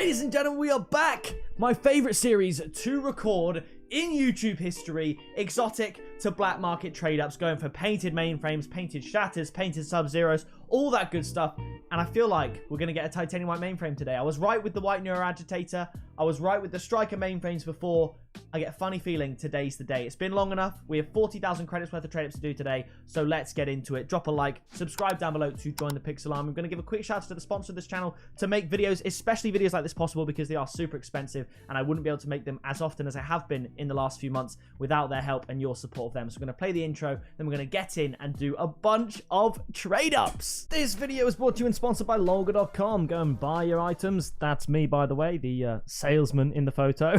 Ladies and gentlemen, we are back! My favourite series to record in YouTube history, exotic to black market trade-ups, going for painted mainframes, painted shatters, painted sub-zeros, all that good stuff. And I feel like we're going to get a titanium white mainframe today. I was right with the white neuroagitator. I was right with the striker mainframes before. I get a funny feeling today's the day. It's been long enough. We have 40,000 credits worth of trade-ups to do today. So let's get into it. Drop a like, subscribe down below to join the Pixel Army. I'm going to give a quick shout out to the sponsor of this channel to make videos, especially videos like this possible, because they are super expensive and I wouldn't be able to make them as often as I have been in the last few months without their help and your support of them. So we're going to play the intro, then we're going to get in and do a bunch of trade-ups. This video is brought to you and sponsored by Lolga.com. Go and buy your items. That's me, by the way, the salesman in the photo.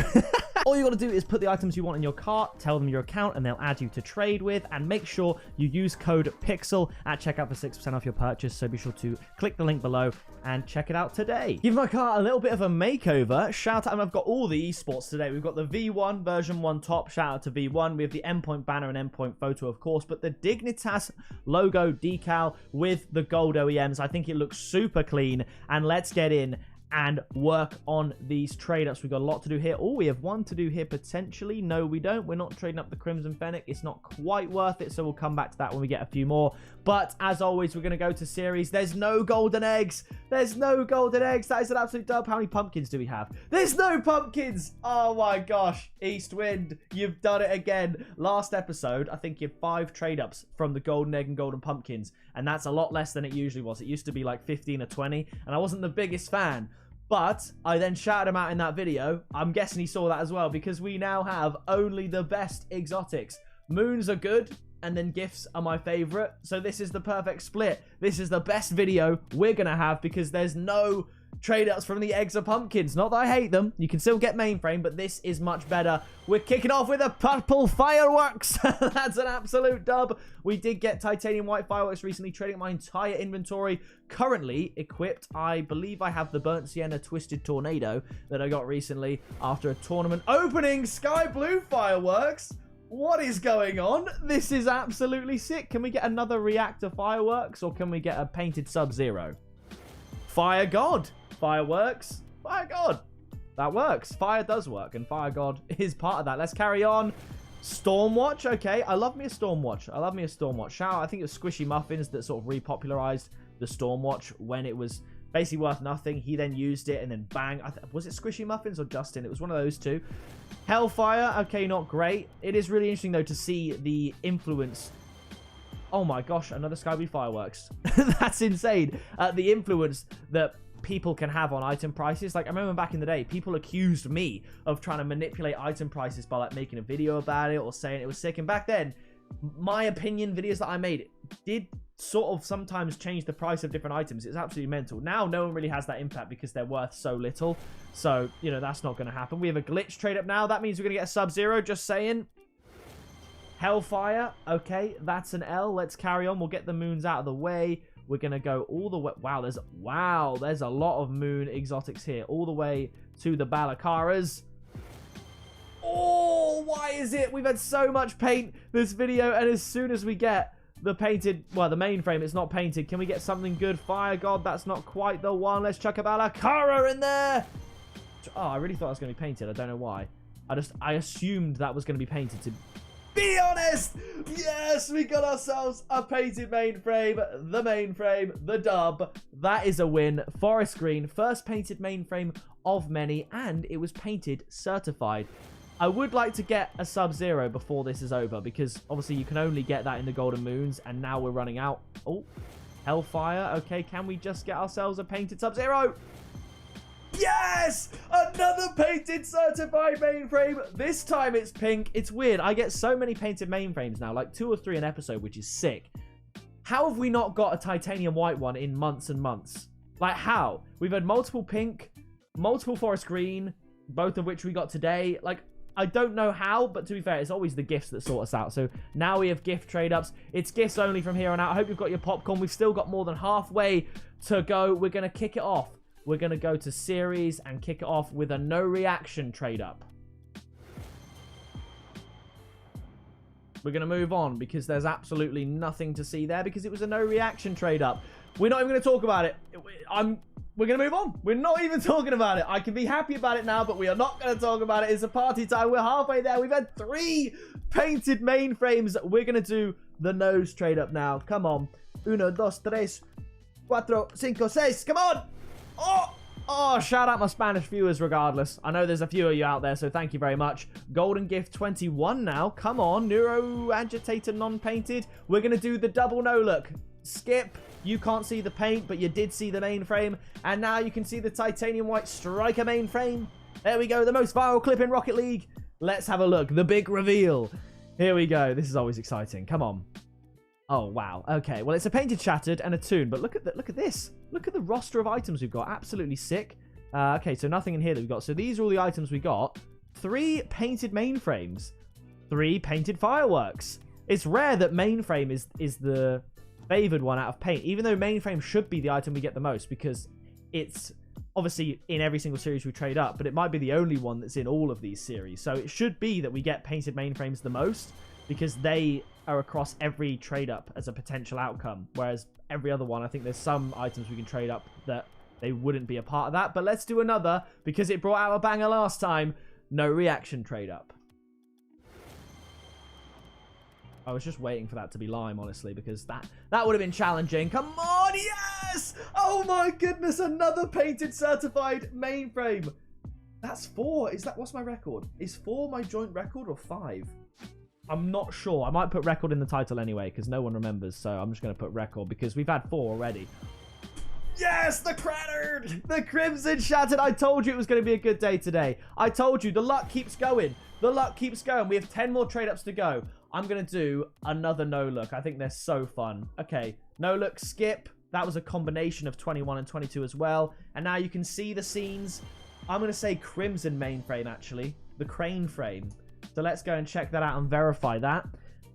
All you got to do is put the items you want in your cart, tell them your account, and they'll add you to trade with. And make sure you use code PIXEL at checkout for 6% off your purchase. So be sure to click the link below and check it out today. Give my cart a little bit of a makeover. Shout out, and I've got all the esports today. We've got the V1 version 1 top. Shout out to V1. We have the endpoint banner and endpoint photo, of course, but the Dignitas logo decal with the gold OEMs. I think it looks super clean. And let's get in and work on these trade-ups. We've got a lot to do here. Oh, we have one to do here potentially. No, we don't. We're not trading up the Crimson Fennec. It's not quite worth it, so we'll come back to that when we get a few more. But as always, we're going to go to series. There's no golden eggs. There's no golden eggs. That is an absolute dub. How many pumpkins do we have? There's no pumpkins. Oh my gosh. East Wind, you've done it again. Last episode, I think you had 5 trade-ups from the golden egg and golden pumpkins, and that's a lot less than it usually was. It used to be like 15 or 20, and I wasn't the biggest fan. But I then shouted him out in that video. I'm guessing he saw that as well, because we now have only the best exotics. Moons are good, and then gifts are my favorite. So this is the perfect split. This is the best video we're going to have, because there's no trade-ups from the eggs or pumpkins. Not that I hate them. You can still get mainframe, but this is much better. We're kicking off with a purple fireworks. That's an absolute dub. We did get titanium white fireworks recently, trading my entire inventory. Currently equipped, I believe I have the burnt sienna twisted tornado that I got recently after a tournament opening. Sky blue fireworks. What is going on? This is absolutely sick. Can we get another reactor fireworks, or can we get a painted sub-zero? Fire God fireworks. Fire God. That works. Fire does work, and Fire God is part of that. Let's carry on. Stormwatch. Okay, I love me a Stormwatch. I love me a Stormwatch. Shout out, I think it was Squishy Muffins that sort of repopularized the Stormwatch when it was basically worth nothing. He then used it, and then bang. Was it Squishy Muffins or Justin? It was one of those two. Hellfire. Okay, not great. It is really interesting, though, to see the influence. Oh my gosh, another Sky Blue fireworks. That's insane. The influence that people can have on item prices. Like, I remember back in the day, people accused me of trying to manipulate item prices by like making a video about it or saying it was sick. And back then, my opinion videos that I made did sort of sometimes change the price of different items. It's absolutely mental. Now, no one really has that impact because they're worth so little. So, you know, that's not going to happen. We have a glitch trade up now. That means we're going to get a sub-zero, just saying. Hellfire. Okay, that's an L. Let's carry on. We'll get the moons out of the way. We're going to go all the way. Wow, there's a lot of moon exotics here. All the way to the Balacaras. Oh, why is it? We've had so much paint this video, and as soon as we get the painted, well, the mainframe, it's not painted. Can we get something good? Fire God, that's not quite the one. Let's chuck a Balacara in there. Oh, I really thought it was going to be painted. I don't know why. I assumed that was going to be painted, to be honest. Yes, we got ourselves a painted mainframe. The mainframe, the dub. That is a win. Forest green, first painted mainframe of many, and it was painted certified. I would like to get a sub-zero before this is over, because obviously you can only get that in the golden moons, and now we're running out. Oh, Hellfire. Okay, can we just get ourselves a painted sub-zero? Yes! Another painted certified mainframe. This time it's pink. It's weird. I get so many painted mainframes now, like 2 or 3 an episode, which is sick. How have we not got a titanium white one in months and months? Like, how? We've had multiple pink, multiple forest green, both of which we got today. Like, I don't know how, but to be fair, it's always the gifts that sort us out. So now we have gift trade-ups. It's gifts only from here on out. I hope you've got your popcorn. We've still got more than halfway to go. We're going to kick it off. We're going to go to series and kick it off with a no reaction trade-up. We're going to move on because there's absolutely nothing to see there because it was a no reaction trade-up. We're not even going to talk about it. we're going to move on. We're not even talking about it. I can be happy about it now, but we are not going to talk about it. It's a party time. We're halfway there. We've had 3 painted mainframes. We're going to do the nose trade up now. Come on. 1, 2, 3, 4, 5, 6. Come on. Oh, shout out my Spanish viewers regardless. I know there's a few of you out there, so thank you very much. Golden Gift 21 now. Come on. Neuro Agitator non-painted. We're going to do the double no look. Skip. You can't see the paint, but you did see the mainframe. And now you can see the titanium white striker mainframe. There we go. The most viral clip in Rocket League. Let's have a look. The big reveal. Here we go. This is always exciting. Come on. Oh, wow. Okay. Well, it's a painted shattered and a toon, but look at this. Look at the roster of items we've got. Absolutely sick. Okay, so nothing in here that we've got. So these are all the items we got. 3 painted mainframes. 3 painted fireworks. It's rare that mainframe is the favored one out of paint, even though mainframe should be the item we get the most because it's obviously in every single series we trade up, but it might be the only one that's in all of these series. So it should be that we get painted mainframes the most because they are across every trade up as a potential outcome, whereas every other one, I think there's some items we can trade up that they wouldn't be a part of that. But let's do another because it brought out a banger last time. No reaction trade up. I was just waiting for that to be lime, honestly, because that would have been challenging. Come on, yes! Oh my goodness, another painted certified mainframe. That's 4. What's my record? Is 4 my joint record or 5? I'm not sure. I might put record in the title anyway, because no one remembers, so I'm just going to put record, because we've had 4 already. Yes, the crattered! The crimson shattered! I told you it was going to be a good day today. I told you, the luck keeps going. The luck keeps going. We have 10 more trade-ups to go. I'm going to do another no-look. I think they're so fun. Okay, no-look, skip. That was a combination of 21 and 22 as well. And now you can see the scenes. I'm going to say crimson mainframe, actually. The crane frame. So let's go and check that out and verify that.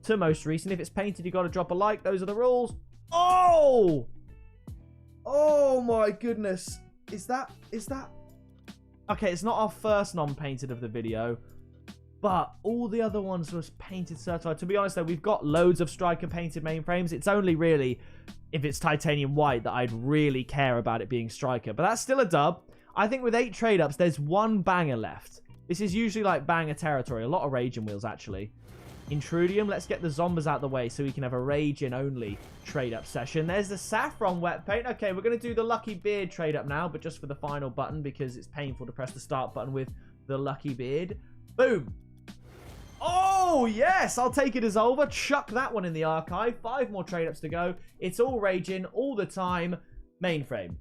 To most recent. If it's painted, you got to drop a like. Those are the rules. Oh! Oh my goodness. Is that... Okay, it's not our first non-painted of the video. But all the other ones was painted certified. To be honest, though, we've got loads of striker painted mainframes. It's only really if it's titanium white that I'd really care about it being striker. But that's still a dub. I think with 8 trade-ups, there's 1 banger left. This is usually like banger territory. A lot of raging wheels, actually. Intrudium, let's get the zombies out the way so we can have a raging only trade-up session. There's the saffron wet paint. Okay, we're going to do the lucky beard trade-up now, but just for the final button because it's painful to press the start button with the lucky beard. Boom. Oh, yes. I'll take it as over. Chuck that one in the archive. 5 more trade-ups to go. It's all raging all the time. Mainframe.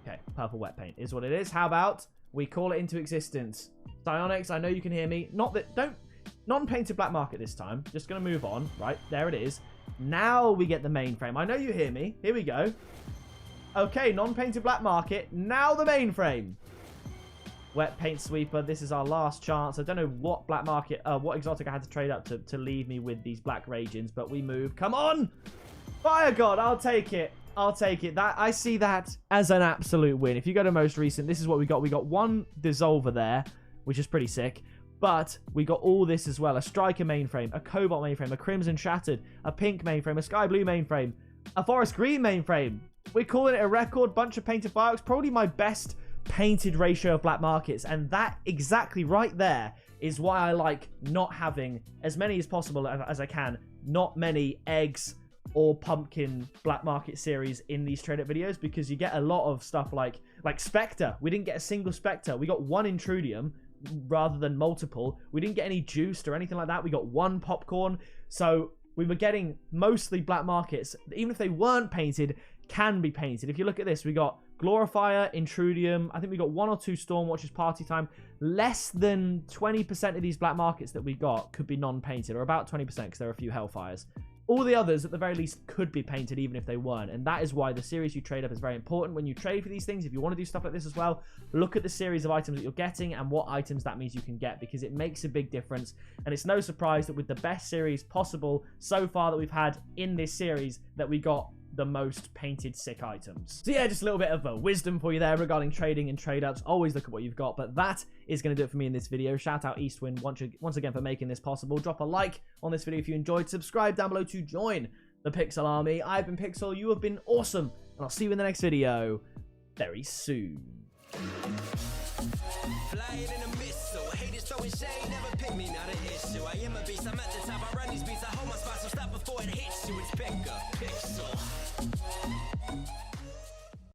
Okay, purple wet paint is what it is. How about we call it into existence? Psionics, I know you can hear me. Non-painted black market this time. Just going to move on. Right, there it is. Now we get the mainframe. I know you hear me. Here we go. Okay, non-painted black market. Now the mainframe. Wet paint sweeper. This is our last chance. I don't know what black market, what exotic I had to trade up to leave me with these black ragings, but we move. Come on! Fire God, I'll take it. I'll take it. I see that as an absolute win. If you go to most recent, this is what we got. We got 1 dissolver there, which is pretty sick. But we got all this as well. A striker mainframe, a cobalt mainframe, a crimson shattered, a pink mainframe, a sky blue mainframe, a forest green mainframe. We're calling it a record. Bunch of painted fireworks. Probably my best painted ratio of black markets, and that exactly right there is why I like not having as many as possible as I can, not many eggs or pumpkin black market series in these trade-up videos, because you get a lot of stuff like Spectre. We didn't get a single Spectre. We got 1 Intrudium rather than multiple. We didn't get any juiced or anything like that. We got 1 popcorn. So we were getting mostly black markets, even if they weren't painted, can be painted. If you look at this, we got Glorifier, Intrudium. I think we got 1 or 2 Stormwatchers, Party Time. Less than 20% of these black markets that we got could be non-painted, or about 20% because there are a few Hellfires. All the others, at the very least, could be painted even if they weren't. And that is why the series you trade up is very important. When you trade for these things, if you want to do stuff like this as well, look at the series of items that you're getting and what items that means you can get, because it makes a big difference. And it's no surprise that with the best series possible so far that we've had in this series, that we got the most painted sick items. So yeah, just a little bit of wisdom for you there regarding trading and trade-ups. Always look at what you've got. But that is going to do it for me in this video. Shout out Eastwind once again for making this possible. Drop a like on this video if you enjoyed. Subscribe down below to join the Pixel Army. I've been Pixel. You have been awesome. and I'll see you in the next video very soon. Flying in a missile, haters throwing shade, never pick me, not an issue. I am a beast, I'm at the top, I run these beats, I hold my spot, so stop before it hits you. It's pick a pixel.